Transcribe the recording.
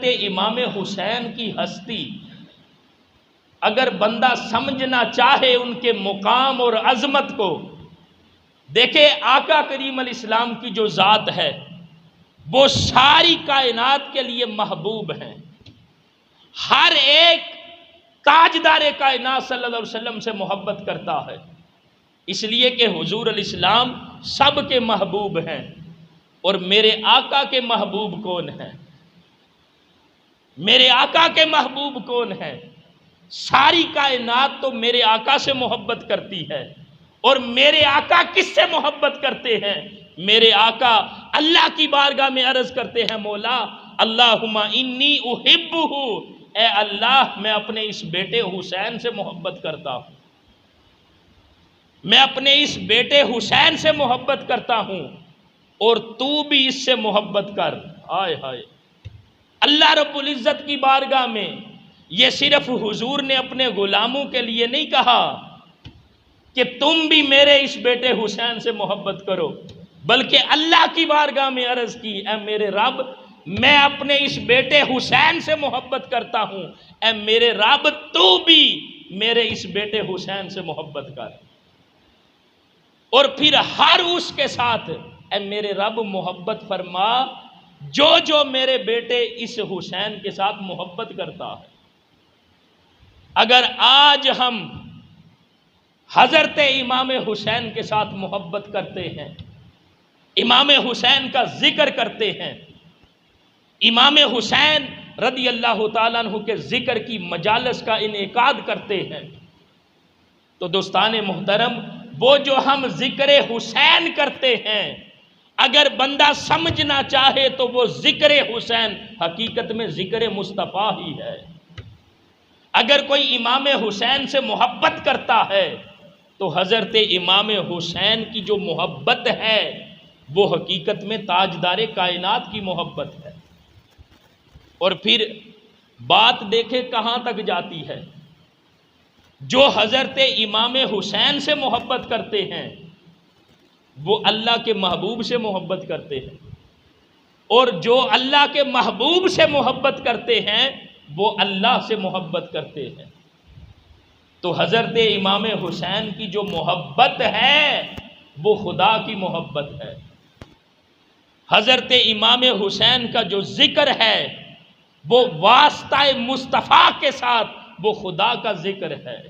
حضرت امام حسین کی ہستی اگر بندہ سمجھنا چاہے ان کے مقام اور عظمت کو، دیکھے آقا کریم علیہ السلام کی جو ذات ہے وہ ساری کائنات کے لیے محبوب ہیں. ہر ایک تاجدار کائنات صلی اللہ علیہ وسلم سے محبت کرتا ہے، اس لیے کہ حضور علیہ السلام سب کے محبوب ہیں. اور میرے آقا کے محبوب کون ہیں؟ میرے آقا کے محبوب کون ہیں؟ ساری کائنات تو میرے آقا سے محبت کرتی ہے. اور میرے آقا کس سے محبت کرتے ہیں؟ میرے آقا اللہ کی بارگاہ میں عرض کرتے ہیں، مولا اللہم انی احبہ، اے اللہ میں اپنے اس بیٹے حسین سے محبت کرتا ہوں، میں اپنے اس بیٹے حسین سے محبت کرتا ہوں، اور تو بھی اس سے محبت کر. آئے ہائے، اللہ رب العزت کی بارگاہ میں یہ صرف حضور نے اپنے غلاموں کے لیے نہیں کہا کہ تم بھی میرے اس بیٹے حسین سے محبت کرو، بلکہ اللہ کی بارگاہ میں عرض کی، اے میرے رب میں اپنے اس بیٹے حسین سے محبت کرتا ہوں، اے میرے رب تو بھی میرے اس بیٹے حسین سے محبت کر. اور پھر ہر اس کے ساتھ اے میرے رب محبت فرما جو جو میرے بیٹے اس حسین کے ساتھ محبت کرتا ہے. اگر آج ہم حضرت امام حسین کے ساتھ محبت کرتے ہیں، امام حسین کا ذکر کرتے ہیں، امام حسین رضی اللہ تعالیٰ عنہ کے ذکر کی مجالس کا انعقاد کرتے ہیں، تو دوستان محترم وہ جو ہم ذکر حسین کرتے ہیں، اگر بندہ سمجھنا چاہے تو وہ ذکر حسین حقیقت میں ذکر مصطفیٰ ہی ہے. اگر کوئی امام حسین سے محبت کرتا ہے تو حضرت امام حسین کی جو محبت ہے وہ حقیقت میں تاجدار کائنات کی محبت ہے. اور پھر بات دیکھے کہاں تک جاتی ہے. جو حضرت امام حسین سے محبت کرتے ہیں وہ اللہ کے محبوب سے محبت کرتے ہیں، اور جو اللہ کے محبوب سے محبت کرتے ہیں وہ اللہ سے محبت کرتے ہیں. تو حضرت امام حسین کی جو محبت ہے وہ خدا کی محبت ہے. حضرت امام حسین کا جو ذکر ہے وہ واسطہ مصطفیٰ کے ساتھ وہ خدا کا ذکر ہے.